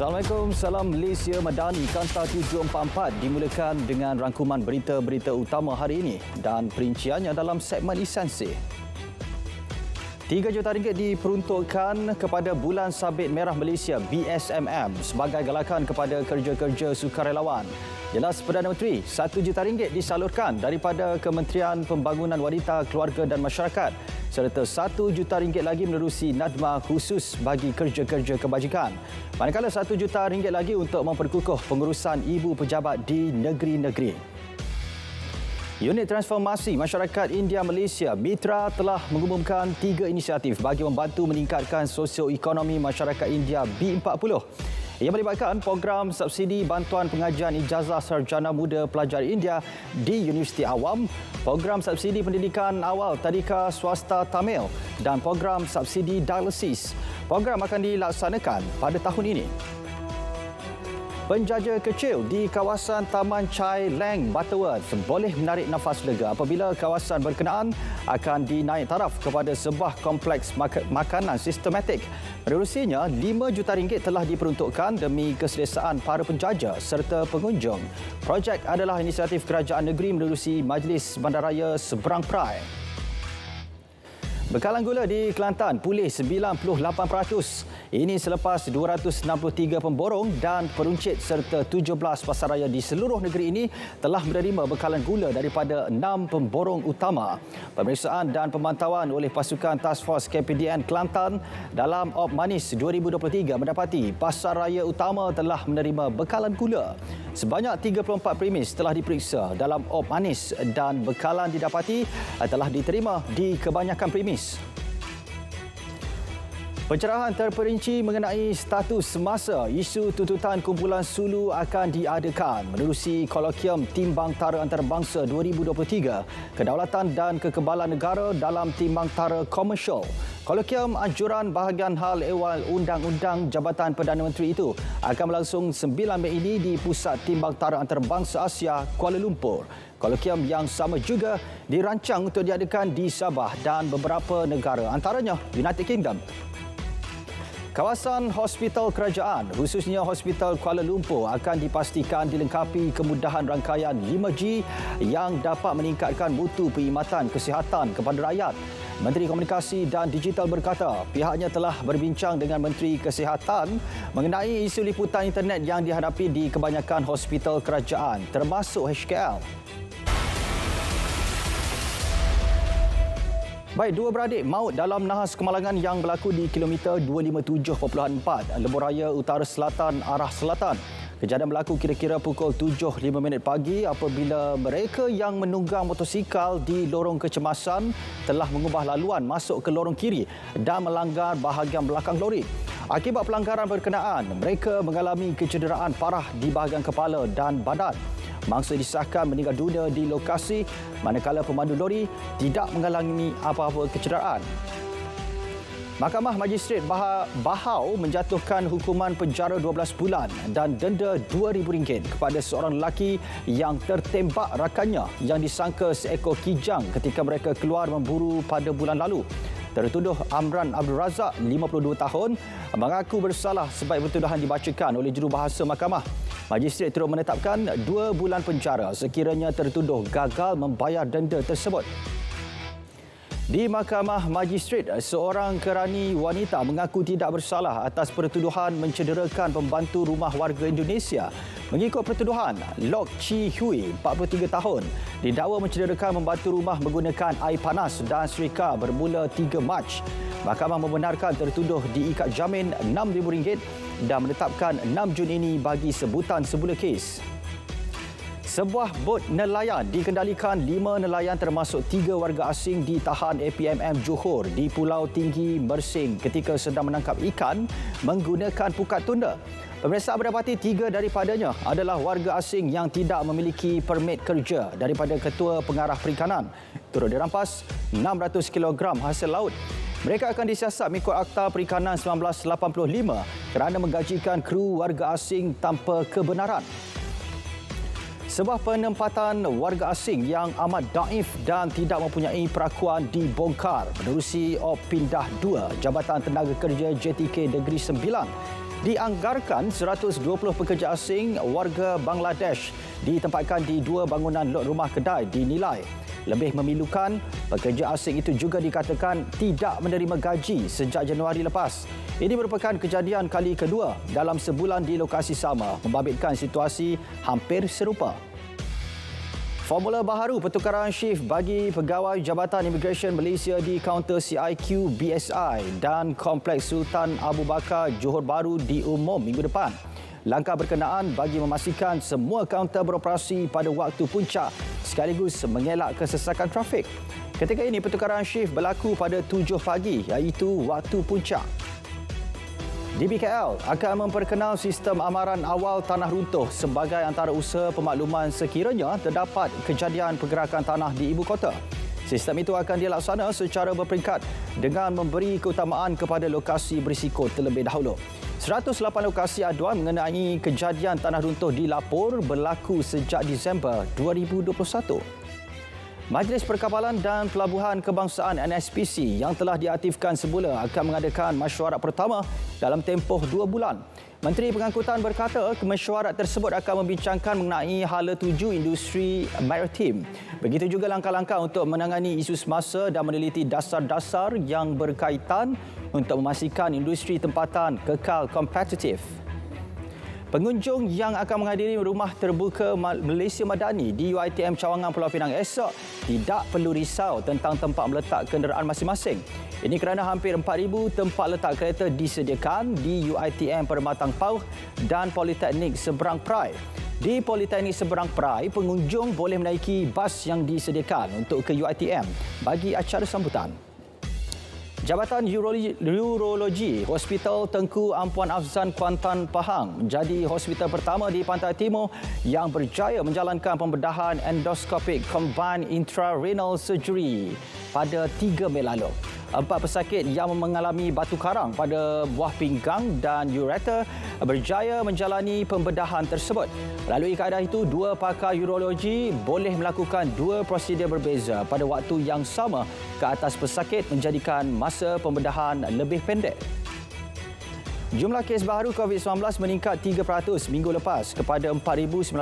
Assalamualaikum, salam Malaysia Madani. Kanta 744 dimulakan dengan rangkuman berita-berita utama hari ini dan perinciannya dalam segmen Esensi. RM3 juta diperuntukkan kepada Bulan Sabit Merah Malaysia BSMM sebagai galakan kepada kerja-kerja sukarelawan. Jelas Perdana Menteri, RM1 juta disalurkan daripada Kementerian Pembangunan Wanita, Keluarga dan Masyarakat serta RM1 juta lagi menerusi NADMA khusus bagi kerja-kerja kebajikan. Manakala RM1 juta lagi untuk memperkukuh pengurusan ibu pejabat di negeri-negeri. Unit Transformasi Masyarakat India Malaysia Mitra telah mengumumkan 3 inisiatif bagi membantu meningkatkan sosioekonomi masyarakat India B40. Ia melibatkan program subsidi bantuan pengajian ijazah sarjana muda pelajar India di Universiti Awam, program subsidi pendidikan awal tadika swasta Tamil dan program subsidi dialisis. Program akan dilaksanakan pada tahun ini. Penjaja kecil di kawasan Taman Chai Lang Butterworth boleh menarik nafas lega apabila kawasan berkenaan akan dinaik taraf kepada sebuah kompleks makanan sistematik. Menerusinya, RM5 juta telah diperuntukkan demi keselesaan para penjaja serta pengunjung. Projek adalah inisiatif kerajaan negeri menerusi Majlis Bandaraya Seberang Perai. Bekalan gula di Kelantan pulih 98%. Ini selepas 263 pemborong dan peruncit serta 17 pasaraya di seluruh negeri ini telah menerima bekalan gula daripada 6 pemborong utama. Pemeriksaan dan pemantauan oleh pasukan Task Force KPDN Kelantan dalam Op Manis 2023 mendapati pasaraya utama telah menerima bekalan gula. Sebanyak 34 premis telah diperiksa dalam Op Manis dan bekalan didapati telah diterima di kebanyakan premis. Pencerahan terperinci mengenai status semasa isu tuntutan kumpulan Sulu akan diadakan menerusi kolokium Timbang Tara Antarabangsa 2023, Kedaulatan dan Kekebalan Negara dalam Timbang Tara Komersial. Kolokium anjuran bahagian hal ehwal Undang-Undang Jabatan Perdana Menteri itu akan berlangsung 9 Mei ini di Pusat Timbang Tara Antarabangsa Asia, Kuala Lumpur. Kolokium yang sama juga dirancang untuk diadakan di Sabah dan beberapa negara, antaranya United Kingdom. Kawasan hospital kerajaan, khususnya Hospital Kuala Lumpur, akan dipastikan dilengkapi kemudahan rangkaian 5G yang dapat meningkatkan mutu perkhidmatan kesihatan kepada rakyat. Menteri Komunikasi dan Digital berkata pihaknya telah berbincang dengan Menteri Kesihatan mengenai isu liputan internet yang dihadapi di kebanyakan hospital kerajaan, termasuk HKL. Baik, 2 beradik maut dalam nahas kemalangan yang berlaku di kilometer 257.4 Lebuhraya Utara Selatan arah selatan. Kejadian berlaku kira-kira pukul 7.05 pagi apabila mereka yang menunggang motosikal di lorong kecemasan telah mengubah laluan masuk ke lorong kiri dan melanggar bahagian belakang lori. Akibat pelanggaran berkenaan, mereka mengalami kecederaan parah di bahagian kepala dan badan. Mangsa disahkan meninggal dunia di lokasi manakala pemandu lori tidak mengalami apa-apa kecederaan. Mahkamah Magistrate Bahau menjatuhkan hukuman penjara 12 bulan dan denda RM2,000 kepada seorang lelaki yang tertembak rakannya yang disangka seekor kijang ketika mereka keluar memburu pada bulan lalu. Tertuduh Amran Abdul Razak, 52 tahun, mengaku bersalah sebaik pertuduhan dibacakan oleh jurubahasa mahkamah. Magistrate turut menetapkan 2 bulan penjara sekiranya tertuduh gagal membayar denda tersebut. Di Mahkamah Magistrate, seorang kerani wanita mengaku tidak bersalah atas pertuduhan mencederakan pembantu rumah warga Indonesia. Mengikut pertuduhan, Lok Chi Hui, 43 tahun, didakwa mencederakan pembantu rumah menggunakan air panas dan serika bermula 3 Mac. Mahkamah membenarkan tertuduh diikat jamin RM6,000 dan menetapkan 6 Jun ini bagi sebutan semula kes. Sebuah bot nelayan dikendalikan 5 nelayan termasuk 3 warga asing ditahan APMM Johor di Pulau Tinggi Mersing ketika sedang menangkap ikan menggunakan pukat tunda. Pemeriksaan mendapati 3 daripadanya adalah warga asing yang tidak memiliki permit kerja daripada Ketua Pengarah Perikanan. Turut dirampas 600 kg hasil laut. Mereka akan disiasat mengikut Akta Perikanan 1985 kerana menggajikan kru warga asing tanpa kebenaran. Sebuah penempatan warga asing yang amat daif dan tidak mempunyai perakuan dibongkar menerusi Pindah 2 Jabatan Tenaga Kerja JTK Negeri Sembilan. Dianggarkan 120 pekerja asing warga Bangladesh ditempatkan di 2 bangunan lot rumah kedai dinilai lebih memilukan. Pekerja asing itu juga dikatakan tidak menerima gaji sejak Januari lepas. Ini merupakan kejadian kali kedua dalam sebulan di lokasi sama, membabitkan situasi hampir serupa. Formula baharu pertukaran shift bagi pegawai Jabatan Immigration Malaysia di kaunter CIQ BSI dan Kompleks Sultan Abu Bakar Johor Bahru diumum minggu depan. Langkah berkenaan bagi memastikan semua kaunter beroperasi pada waktu puncak sekaligus mengelak kesesakan trafik. Ketika ini pertukaran shift berlaku pada 7 pagi iaitu waktu puncak. DBKL akan memperkenal sistem amaran awal tanah runtuh sebagai antara usaha pemakluman sekiranya terdapat kejadian pergerakan tanah di ibu kota. Sistem itu akan dilaksana secara berperingkat dengan memberi keutamaan kepada lokasi berisiko terlebih dahulu. 108 lokasi aduan mengenai kejadian tanah runtuh dilapor berlaku sejak Disember 2021. Majlis Perkapalan dan Pelabuhan Kebangsaan NSPC yang telah diaktifkan semula akan mengadakan mesyuarat pertama dalam tempoh 2 bulan. Menteri Pengangkutan berkata mesyuarat tersebut akan membincangkan mengenai hala tuju industri maritim. Begitu juga langkah-langkah untuk menangani isu semasa dan meneliti dasar-dasar yang berkaitan untuk memastikan industri tempatan kekal kompetitif. Pengunjung yang akan menghadiri Rumah Terbuka Malaysia Madani di UiTM Cawangan Pulau Pinang esok tidak perlu risau tentang tempat meletak kenderaan masing-masing. Ini kerana hampir 4,000 tempat letak kereta disediakan di UiTM Permatang Pauh dan Politeknik Seberang Perai. Di Politeknik Seberang Perai, pengunjung boleh menaiki bas yang disediakan untuk ke UiTM bagi acara sambutan. Jabatan Urologi Hospital Tengku Ampuan Afzan Kuantan Pahang menjadi hospital pertama di Pantai Timur yang berjaya menjalankan pembedahan endoscopic combined intrarenal surgery pada 3 Mei lalu. 4 pesakit yang mengalami batu karang pada buah pinggang dan ureter berjaya menjalani pembedahan tersebut. Melalui kaedah itu, 2 pakar urologi boleh melakukan 2 prosedur berbeza pada waktu yang sama ke atas pesakit menjadikan masa pembedahan lebih pendek. Jumlah kes baharu COVID-19 meningkat 3% minggu lepas kepada 4,963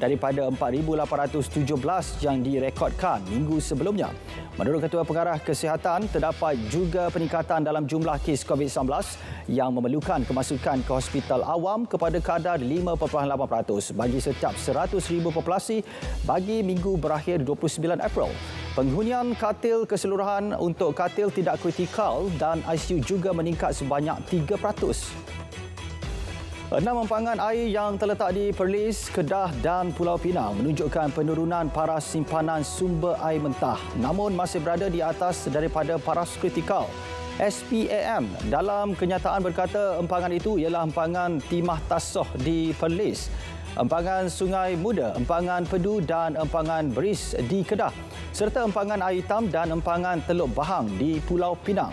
daripada 4,817 yang direkodkan minggu sebelumnya. Menurut Ketua Pengarah Kesihatan, terdapat juga peningkatan dalam jumlah kes COVID-19 yang memerlukan kemasukan ke hospital awam kepada kadar 5.8% bagi setiap 100,000 populasi bagi minggu berakhir 29 April. Penghunian katil keseluruhan untuk katil tidak kritikal dan ICU juga meningkat sebanyak 3%. 6 empangan air yang terletak di Perlis, Kedah dan Pulau Pinang menunjukkan penurunan paras simpanan sumber air mentah namun masih berada di atas daripada paras kritikal. SPAM dalam kenyataan berkata empangan itu ialah empangan Timah Tasoh di Perlis, empangan Sungai Muda, empangan Pedu dan empangan Beris di Kedah, serta empangan air hitam dan empangan Teluk Bahang di Pulau Pinang.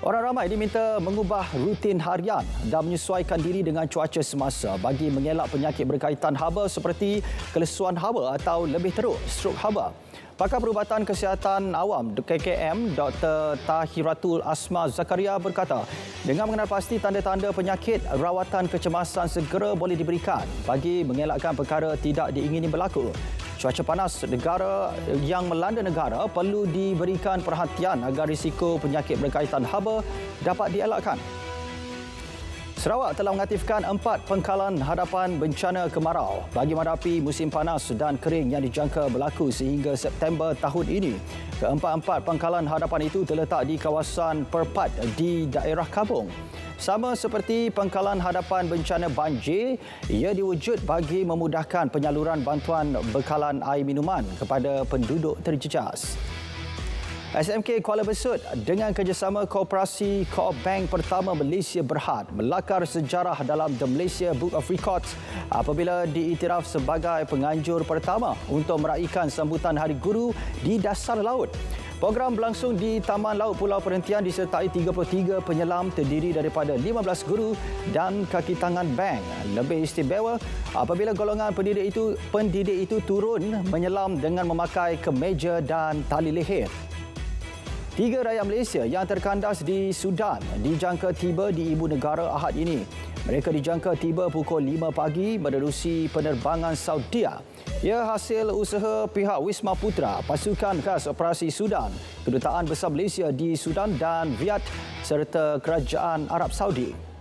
Orang ramai diminta mengubah rutin harian dan menyesuaikan diri dengan cuaca semasa bagi mengelak penyakit berkaitan haba seperti kelesuan haba atau lebih teruk, strok haba. Pakar Perubatan Kesihatan Awam KKM Dr. Tahiratul Asma Zakaria berkata, dengan mengenal pasti tanda-tanda penyakit, rawatan kecemasan segera boleh diberikan bagi mengelakkan perkara tidak diingini berlaku. Cuaca panas negara yang melanda negara perlu diberikan perhatian agar risiko penyakit berkaitan haba dapat dielakkan. Sarawak telah mengaktifkan 4 pangkalan hadapan bencana kemarau bagi menghadapi musim panas dan kering yang dijangka berlaku sehingga September tahun ini. Keempat-empat pangkalan hadapan itu terletak di kawasan Perpat di daerah Kabung. Sama seperti pangkalan hadapan bencana banjir, ia diwujud bagi memudahkan penyaluran bantuan bekalan air minuman kepada penduduk terjejas. SMK Kuala Besut dengan kerjasama Koperasi Co-op Bank Pertama Malaysia Berhad melakar sejarah dalam The Malaysia Book of Records apabila diiktiraf sebagai penganjur pertama untuk meraihkan sambutan Hari Guru di dasar laut. Program berlangsung di Taman Laut Pulau Perhentian disertai 33 penyelam terdiri daripada 15 guru dan kaki tangan bank. Lebih istimewa apabila golongan pendidik itu turun menyelam dengan memakai kemeja dan tali leher. 3 rakyat Malaysia yang terkandas di Sudan dijangka tiba di ibu negara Ahad ini. Mereka dijangka tiba pukul 5 pagi menerusi penerbangan Saudia. Ia hasil usaha pihak Wisma Putra, Pasukan Khas Operasi Sudan, Kedutaan Besar Malaysia di Sudan dan Riyadh serta Kerajaan Arab Saudi.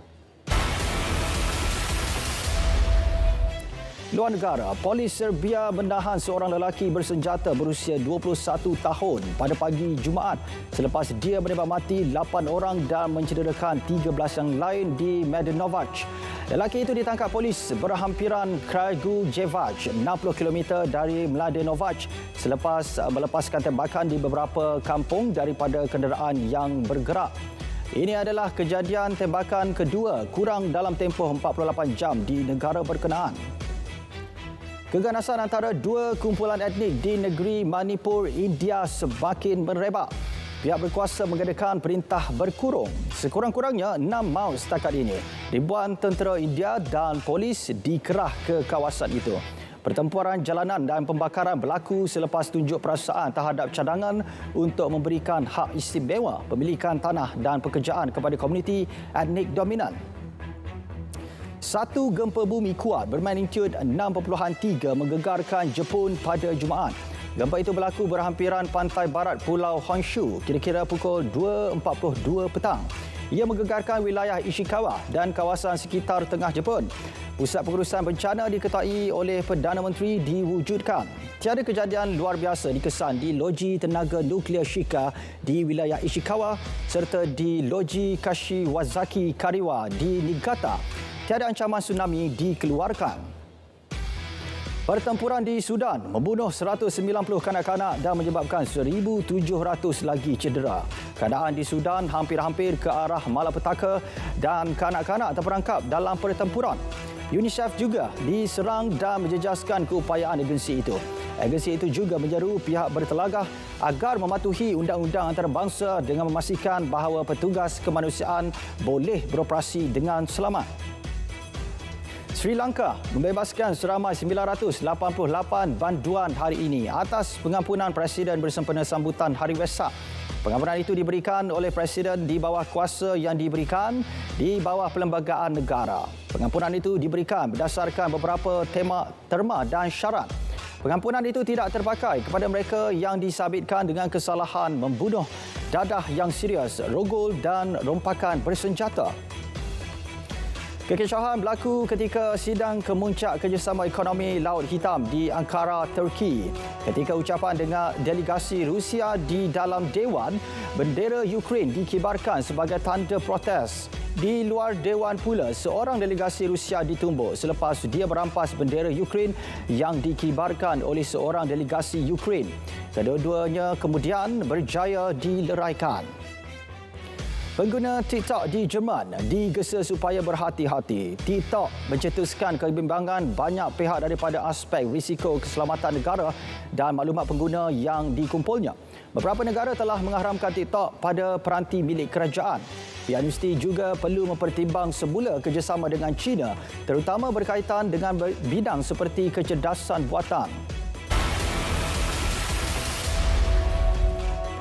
Luar negara, polis Serbia menahan seorang lelaki bersenjata berusia 21 tahun pada pagi Jumaat selepas dia menembak mati 8 orang dan mencederakan 13 yang lain di Mladenovac. Lelaki itu ditangkap polis berhampiran Kragujevac, 60 km dari Mladenovac selepas melepaskan tembakan di beberapa kampung daripada kenderaan yang bergerak. Ini adalah kejadian tembakan kedua kurang dalam tempoh 48 jam di negara berkenaan. Keganasan antara dua kumpulan etnik di negeri Manipur, India semakin merebak. Pihak berkuasa mengadakan perintah berkurung. Sekurang-kurangnya 6 maut setakat ini. Ribuan tentera India dan polis dikerah ke kawasan itu. Pertempuran jalanan dan pembakaran berlaku selepas tunjuk perasaan terhadap cadangan untuk memberikan hak istimewa pemilikan tanah dan pekerjaan kepada komuniti etnik dominan. Satu gempa bumi kuat bermagnitud 6.3 menggegarkan Jepun pada Jumaat. Gempa itu berlaku berhampiran pantai barat Pulau Honshu kira-kira pukul 2.42 petang. Ia menggegarkan wilayah Ishikawa dan kawasan sekitar tengah Jepun. Pusat pengurusan bencana diketuai oleh Perdana Menteri diwujudkan. Tiada kejadian luar biasa dikesan di Loji Tenaga Nuklear Shika di wilayah Ishikawa serta di Loji Kashiwazaki Kariwa di Niigata. Tiada ancaman tsunami dikeluarkan. Pertempuran di Sudan membunuh 190 kanak-kanak dan menyebabkan 1,700 lagi cedera. Keadaan di Sudan hampir-hampir ke arah malapetaka dan kanak-kanak terperangkap dalam pertempuran. UNICEF juga diserang dan menjejaskan keupayaan agensi itu. Agensi itu juga menyeru pihak bertelagah agar mematuhi undang-undang antarabangsa dengan memastikan bahawa petugas kemanusiaan boleh beroperasi dengan selamat. Sri Lanka membebaskan seramai 988 banduan hari ini atas pengampunan Presiden bersempena sambutan Hari Wesak. Pengampunan itu diberikan oleh Presiden di bawah kuasa yang diberikan di bawah perlembagaan negara. Pengampunan itu diberikan berdasarkan beberapa terma dan syarat. Pengampunan itu tidak terpakai kepada mereka yang disabitkan dengan kesalahan membunuh, dadah yang serius, rogol dan rompakan bersenjata. Kekecauan berlaku ketika sidang kemuncak kerjasama ekonomi Laut Hitam di Ankara, Turki. Ketika ucapan dengan delegasi Rusia di dalam Dewan, bendera Ukraine dikibarkan sebagai tanda protes. Di luar Dewan pula, seorang delegasi Rusia ditumbuk selepas dia merampas bendera Ukraine yang dikibarkan oleh seorang delegasi Ukraine. Kedua-duanya kemudian berjaya dileraikan. Pengguna TikTok di Jerman digesa supaya berhati-hati. TikTok mencetuskan kebimbangan banyak pihak daripada aspek risiko keselamatan negara dan maklumat pengguna yang dikumpulnya. Beberapa negara telah mengharamkan TikTok pada peranti milik kerajaan. Pihak universiti juga perlu mempertimbang semula kerjasama dengan China, terutama berkaitan dengan bidang seperti kecerdasan buatan.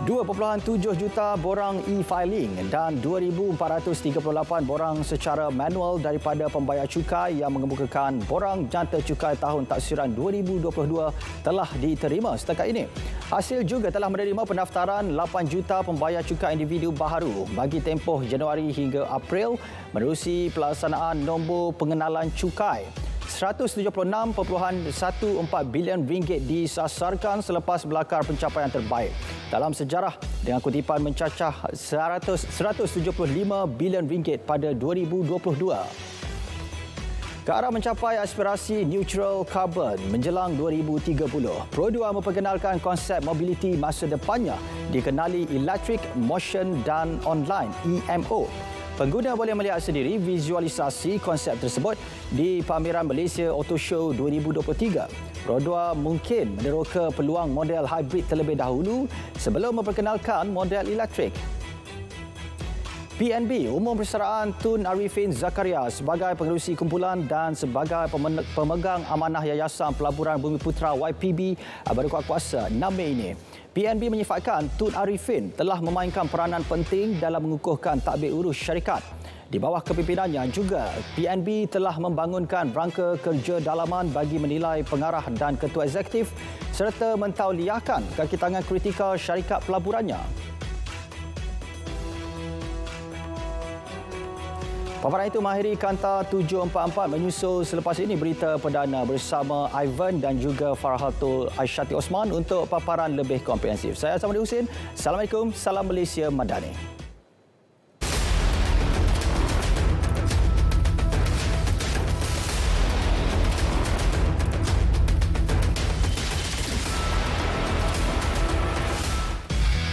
2.7 juta borang e-filing dan 2,438 borang secara manual daripada pembayar cukai yang mengemukakan borang janta cukai tahun taksiran 2022 telah diterima setakat ini. Hasil juga telah menerima pendaftaran 8 juta pembayar cukai individu baharu bagi tempoh Januari hingga April menerusi pelaksanaan nombor pengenalan cukai. 176.14 bilion ringgit disasarkan selepas belakar pencapaian terbaik dalam sejarah dengan kutipan mencacah 175 bilion ringgit pada 2022. Ke arah mencapai aspirasi neutral carbon menjelang 2030, Pro2 memperkenalkan konsep mobiliti masa depannya dikenali Electric, Motion dan Online (EMO). Pengguna boleh melihat sendiri visualisasi konsep tersebut di pameran Malaysia Auto Show 2023. Roda mungkin meneroka peluang model hybrid terlebih dahulu sebelum memperkenalkan model elektrik. PNB umum persaraan Tun Arifin Zakaria sebagai pengerusi kumpulan dan sebagai pemegang amanah Yayasan Pelaburan Bumiputra YPB berkuat kuasa 6 Mei ini. PNB menyifatkan Tun Arifin telah memainkan peranan penting dalam mengukuhkan tadbir urus syarikat. Di bawah kepimpinannya juga, PNB telah membangunkan rangka kerja dalaman bagi menilai pengarah dan ketua eksekutif serta mentauliahkan kaki tangan kritikal syarikat pelaburannya. Paparan itu mengakhiri Kanta 744 menyusul selepas ini berita perdana bersama Ivan dan juga Farhatul Aisyati Osman untuk paparan lebih komprehensif. Saya Azamudin Husin. Assalamualaikum. Salam Malaysia Madani.